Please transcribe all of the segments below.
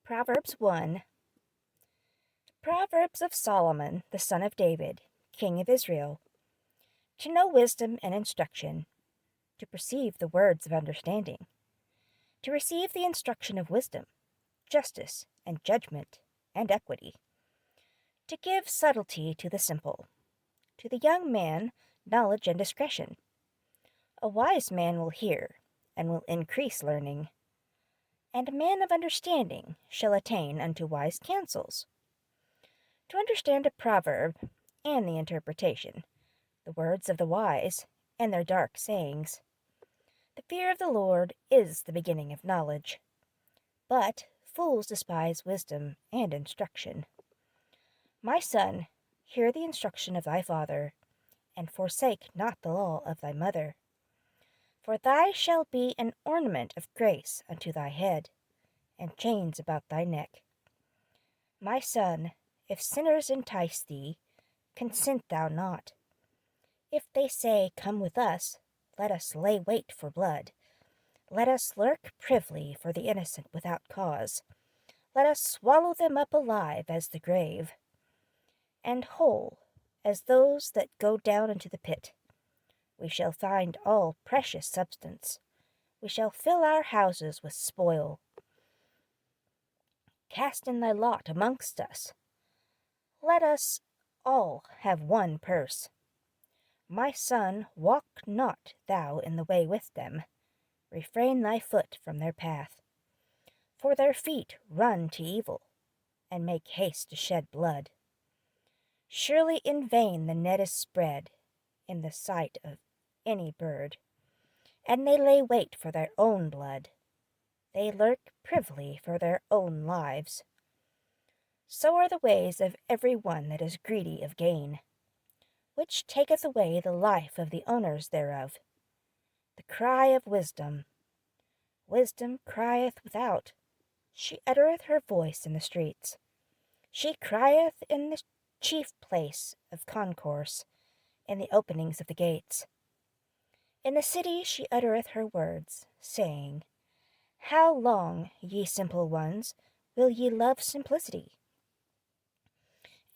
Proverbs 1. Proverbs of Solomon, the son of David, king of Israel. To know wisdom and instruction, to perceive the words of understanding, to receive the instruction of wisdom, justice and judgment and equity, to give subtlety to the simple, to the young man knowledge and discretion. A wise man will hear and will increase learning, and a man of understanding shall attain unto wise counsels. To understand a proverb and the interpretation, the words of the wise and their dark sayings. The fear of the Lord is the beginning of knowledge, but fools despise wisdom and instruction. My son, hear the instruction of thy father, and forsake not the law of thy mother. For thy shall be an ornament of grace unto thy head, and chains about thy neck. My son, if sinners entice thee, consent thou not. If they say, Come with us, let us lay wait for blood. Let us lurk privily for the innocent without cause. Let us swallow them up alive as the grave, and whole as those that go down into the pit. We shall find all precious substance. We shall fill our houses with spoil. Cast in thy lot amongst us. Let us all have one purse. My son, walk not thou in the way with them. Refrain thy foot from their path. For their feet run to evil, and make haste to shed blood. Surely in vain the net is spread in the sight of any bird, and they lay wait for their own blood. They lurk privily for their own lives. So are the ways of every one that is greedy of gain, which taketh away the life of the owners thereof. The cry of wisdom. Wisdom crieth without. She uttereth her voice in the streets. She crieth in the chief place of concourse, in the openings of the gates. In the city she uttereth her words, saying, How long, ye simple ones, will ye love simplicity?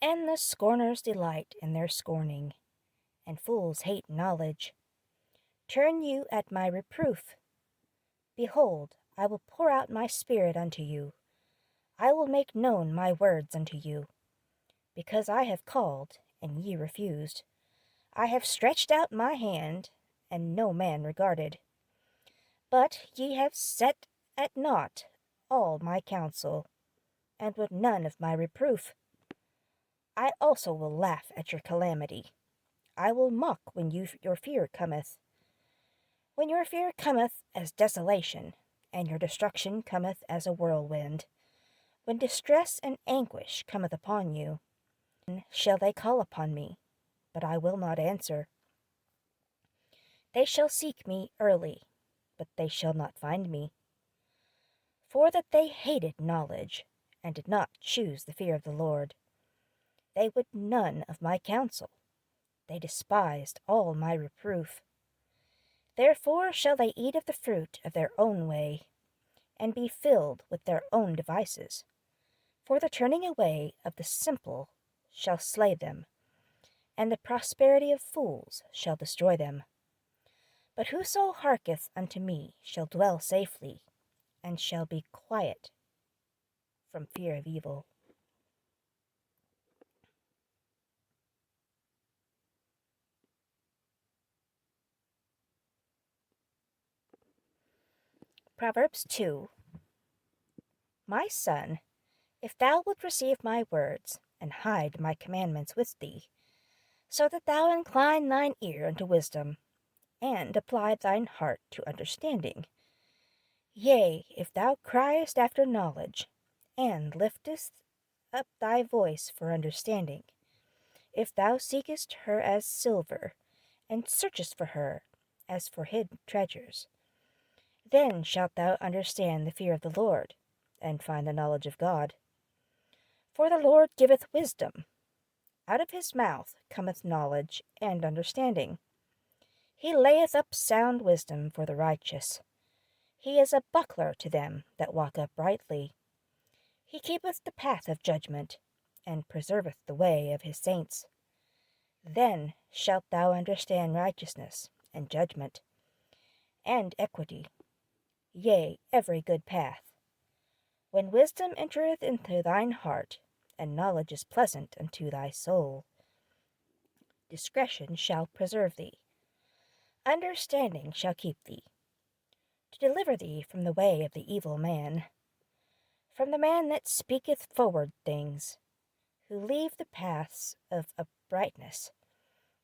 And the scorners delight in their scorning, and fools hate knowledge. Turn you at my reproof. Behold, I will pour out my spirit unto you. I will make known my words unto you. Because I have called, and ye refused. I have stretched out my hand, and no man regarded. But ye have set at naught all my counsel, and would none of my reproof. I also will laugh at your calamity. I will mock when your fear cometh. When your fear cometh as desolation, and your destruction cometh as a whirlwind, when distress and anguish cometh upon you, then shall they call upon me, but I will not answer. They shall seek me early, but they shall not find me. For that they hated knowledge, and did not choose the fear of the Lord. They would none of my counsel. They despised all my reproof. Therefore shall they eat of the fruit of their own way, and be filled with their own devices. For the turning away of the simple shall slay them, and the prosperity of fools shall destroy them. But whoso hearketh unto me shall dwell safely, and shall be quiet from fear of evil. Proverbs 2. My son, if thou wilt receive my words, and hide my commandments with thee, so that thou incline thine ear unto wisdom, and apply thine heart to understanding. Yea, if thou criest after knowledge, and liftest up thy voice for understanding, if thou seekest her as silver, and searchest for her as for hidden treasures, then shalt thou understand the fear of the Lord, and find the knowledge of God. For the Lord giveth wisdom. Out of his mouth cometh knowledge and understanding. He layeth up sound wisdom for the righteous. He is a buckler to them that walk uprightly. He keepeth the path of judgment, and preserveth the way of his saints. Then shalt thou understand righteousness, and judgment, and equity, yea, every good path. When wisdom entereth into thine heart, and knowledge is pleasant unto thy soul, discretion shall preserve thee, understanding shall keep thee, to deliver thee from the way of the evil man, from the man that speaketh forward things, who leave the paths of uprightness,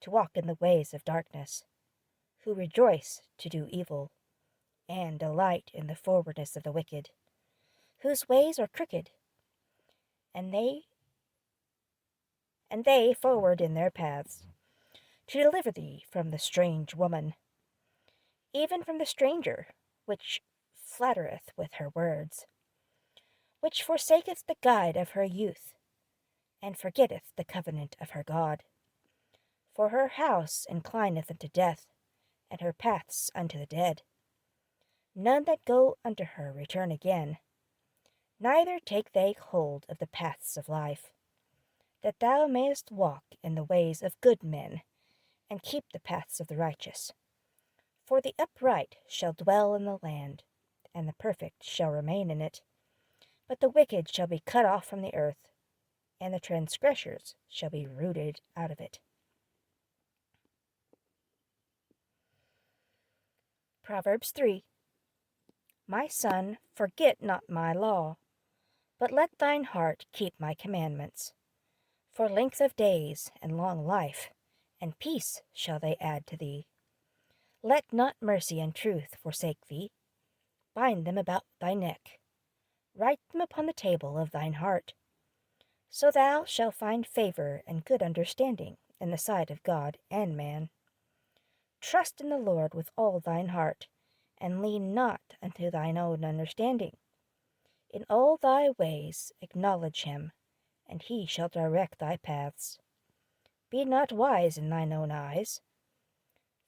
to walk in the ways of darkness, who rejoice to do evil, and delight in the forwardness of the wicked, whose ways are crooked, and they forward in their paths, to deliver thee from the strange woman, even from the stranger, which flattereth with her words, which forsaketh the guide of her youth, and forgetteth the covenant of her God. For her house inclineth unto death, and her paths unto the dead. None that go unto her return again, neither take they hold of the paths of life, that thou mayest walk in the ways of good men, and keep the paths of the righteous. For the upright shall dwell in the land, and the perfect shall remain in it. But the wicked shall be cut off from the earth, and the transgressors shall be rooted out of it. Proverbs 3. My son, forget not my law, but let thine heart keep my commandments. For length of days and long life, and peace shall they add to thee. Let not mercy and truth forsake thee. Bind them about thy neck. Write them upon the table of thine heart. So thou shalt find favor and good understanding in the sight of God and man. Trust in the Lord with all thine heart, and lean not unto thine own understanding. In all thy ways acknowledge him, and he shall direct thy paths. Be not wise in thine own eyes.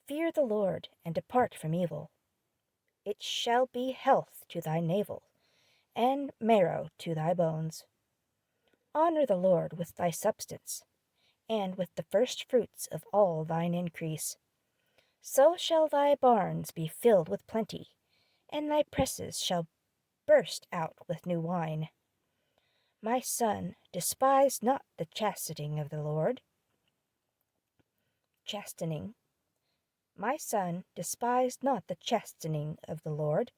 Fear the Lord, and depart from evil. It shall be health to thy navel, and marrow to thy bones. Honor the Lord with thy substance, and with the first fruits of all thine increase. So shall thy barns be filled with plenty, and thy presses shall burst out with new wine. My son, despise not the chastening of the Lord. Chastening. My son, despise not the chastening of the Lord,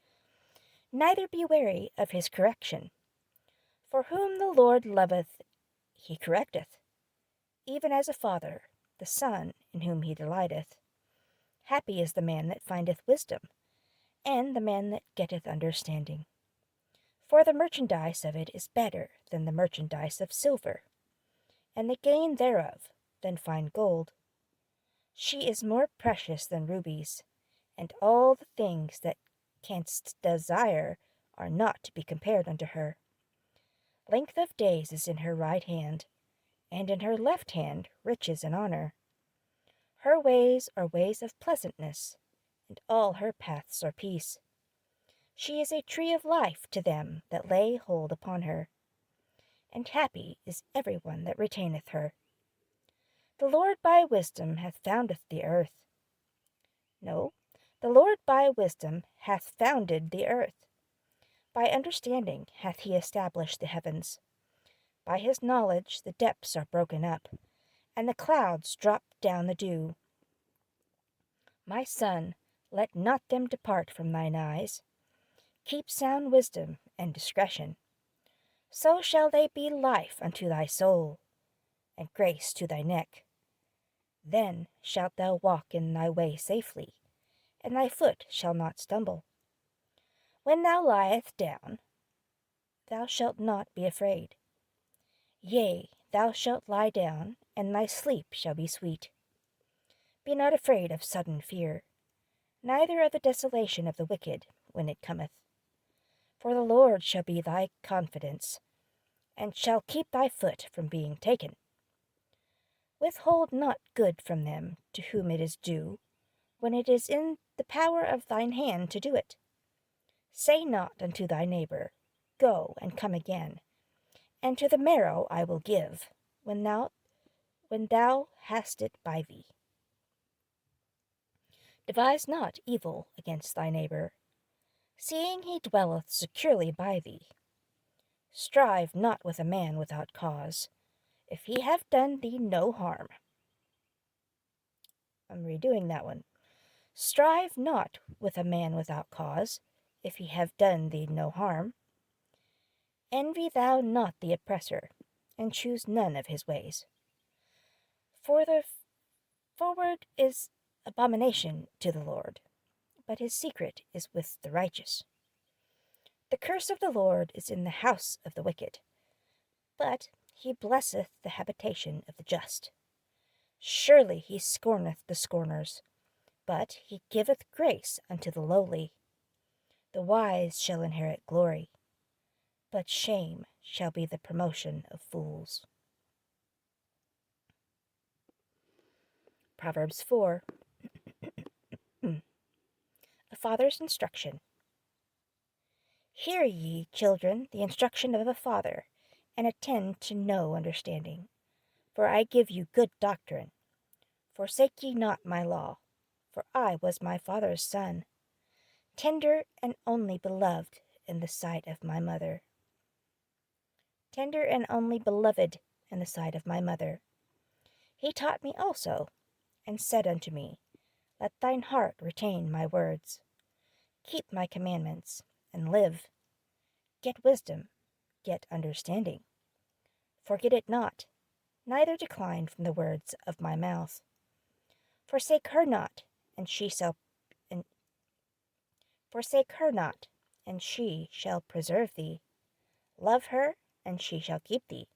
neither be weary of his correction. For whom the Lord loveth, he correcteth, even as a father, the son in whom he delighteth. Happy is the man that findeth wisdom, and the man that getteth understanding. For the merchandise of it is better than the merchandise of silver, and the gain thereof than fine gold. She is more precious than rubies, and all the things that canst desire are not to be compared unto her. Length of days is in her right hand, and in her left hand riches and honor. Her ways are ways of pleasantness, and all her paths are peace. She is a tree of life to them that lay hold upon her, and happy is every one that retaineth her. The Lord by wisdom hath founded the earth. No, the Lord by wisdom hath founded the earth. By understanding hath he established the heavens. By his knowledge the depths are broken up, and the clouds drop down the dew. My son, let not them depart from thine eyes. Keep sound wisdom and discretion. So shall they be life unto thy soul, and grace to thy neck. Then shalt thou walk in thy way safely, and thy foot shall not stumble. When thou liest down, thou shalt not be afraid. Yea, thou shalt lie down, and thy sleep shall be sweet. Be not afraid of sudden fear, neither of the desolation of the wicked when it cometh. For the Lord shall be thy confidence, and shall keep thy foot from being taken. Withhold not good from them to whom it is due, when it is in the power of thine hand to do it. Say not unto thy neighbor, Go and come again, and to the marrow I will give, when thou hast it by thee. Devise not evil against thy neighbour, seeing he dwelleth securely by thee. Strive not with a man without cause, if he have done thee no harm. I'm redoing that one. Strive not with a man without cause, if he have done thee no harm. Envy thou not the oppressor, and choose none of his ways. For the forward is abomination to the Lord, but his secret is with the righteous. The curse of the Lord is in the house of the wicked, but he blesseth the habitation of the just. Surely he scorneth the scorners, but he giveth grace unto the lowly. The wise shall inherit glory, but shame shall be the promotion of fools. Proverbs 4. A father's instruction. Hear ye, children, the instruction of a father, and attend to no understanding. For I give you good doctrine. Forsake ye not my law, for I was my father's son, tender and only beloved in the sight of my mother. Tender and only beloved in the sight of my mother. He taught me also, and said unto me, Let thine heart retain my words. Keep my commandments, and live. Get wisdom, get understanding. Forget it not, neither decline from the words of my mouth. Forsake her not, and she shall preserve thee. Love her, and she shall keep thee.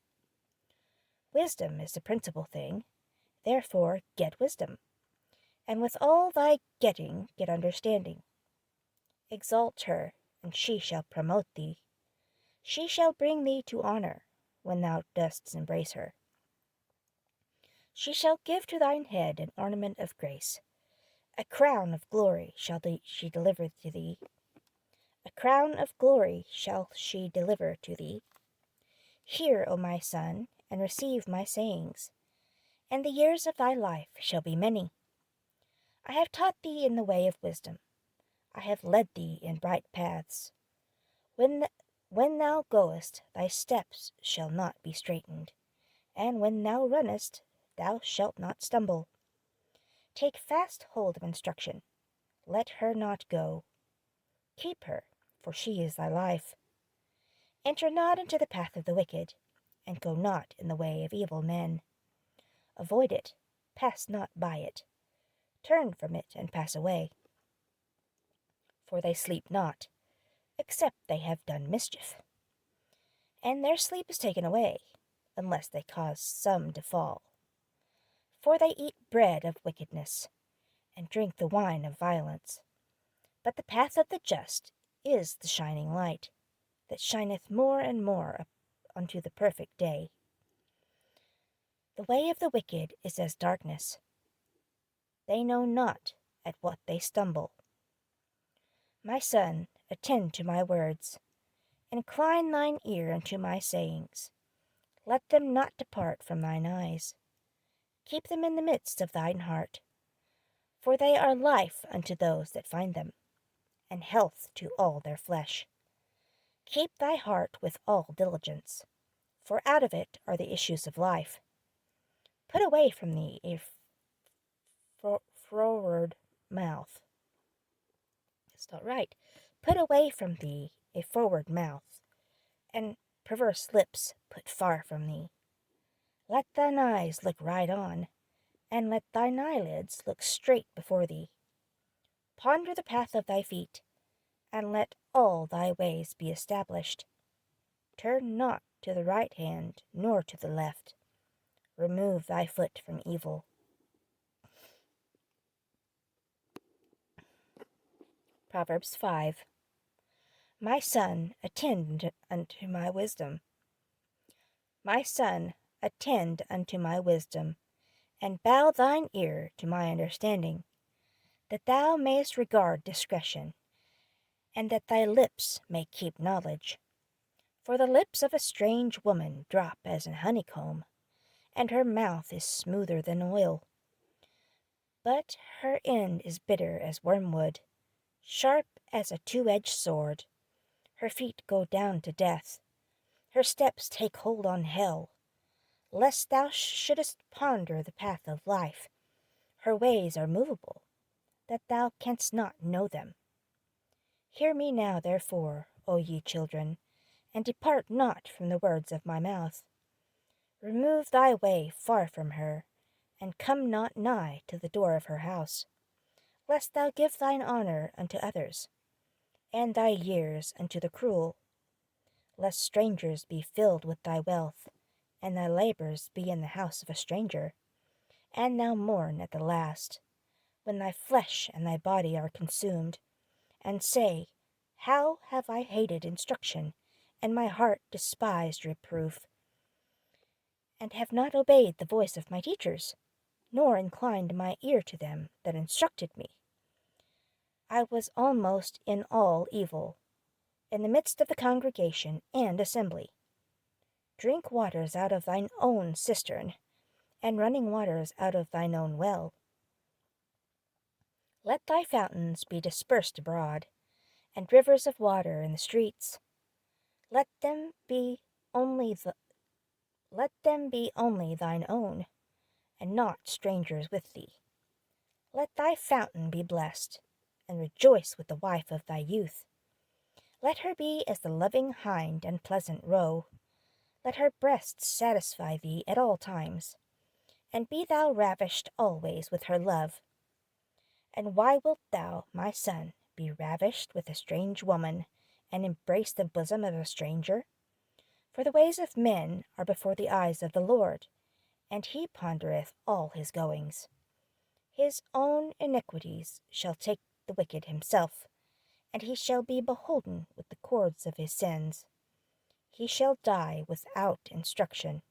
Wisdom is the principal thing, therefore get wisdom, and with all thy getting get understanding. Exalt her, and she shall promote thee. She shall bring thee to honor, when thou dost embrace her. She shall give to thine head an ornament of grace. A crown of glory shall she deliver to thee. A crown of glory shall she deliver to thee. Hear, O my son, and receive my sayings, and the years of thy life shall be many. I have taught thee in the way of wisdom. I have led thee in right paths. When thou goest, thy steps shall not be straitened, and when thou runnest, thou shalt not stumble. Take fast hold of instruction. Let her not go. Keep her, for she is thy life. Enter not into the path of the wicked, and go not in the way of evil men. Avoid it, pass not by it. Turn from it, and pass away. For they sleep not, except they have done mischief. And their sleep is taken away, unless they cause some to fall. For they eat bread of wickedness, and drink the wine of violence. But the path of the just is the shining light, that shineth more and more up unto the perfect day. The way of the wicked is as darkness. They know not at what they stumble. My son, attend to my words. Incline thine ear unto my sayings. Let them not depart from thine eyes. Keep them in the midst of thine heart. For they are life unto those that find them, and health to all their flesh. Keep thy heart with all diligence, for out of it are the issues of life. Put away from thee a froward mouth. That's not right. Put away from thee a froward mouth, and perverse lips put far from thee. Let thine eyes look right on, and let thine eyelids look straight before thee. Ponder the path of thy feet, and let all thy ways be established. Turn not to the right hand, nor to the left. Remove thy foot from evil. Proverbs 5. My son, attend unto my wisdom. My son, attend unto my wisdom, and bow thine ear to my understanding, that thou mayest regard discretion, and that thy lips may keep knowledge. For the lips of a strange woman drop as an honeycomb, and her mouth is smoother than oil. But her end is bitter as wormwood, sharp as a two-edged sword. Her feet go down to death, her steps take hold on hell. Lest thou shouldest ponder the path of life, her ways are movable, that thou canst not know them. Hear me now, therefore, O ye children, and depart not from the words of my mouth. Remove thy way far from her, and come not nigh to the door of her house, lest thou give thine honour unto others, and thy years unto the cruel. Lest strangers be filled with thy wealth, and thy labours be in the house of a stranger, and thou mourn at the last, when thy flesh and thy body are consumed, and say, How have I hated instruction, and my heart despised reproof, and have not obeyed the voice of my teachers, nor inclined my ear to them that instructed me. I was almost in all evil, in the midst of the congregation and assembly. Drink waters out of thine own cistern, and running waters out of thine own well. Let thy fountains be dispersed abroad, and rivers of water in the streets. Let them be only thine own, and not strangers with thee. Let thy fountain be blessed, and rejoice with the wife of thy youth. Let her be as the loving hind and pleasant roe. Let her breasts satisfy thee at all times, and be thou ravished always with her love. And why wilt thou, my son, be ravished with a strange woman, and embrace the bosom of a stranger? For the ways of men are before the eyes of the Lord, and he pondereth all his goings. His own iniquities shall take the wicked himself, and he shall be beholden with the cords of his sins. He shall die without instruction,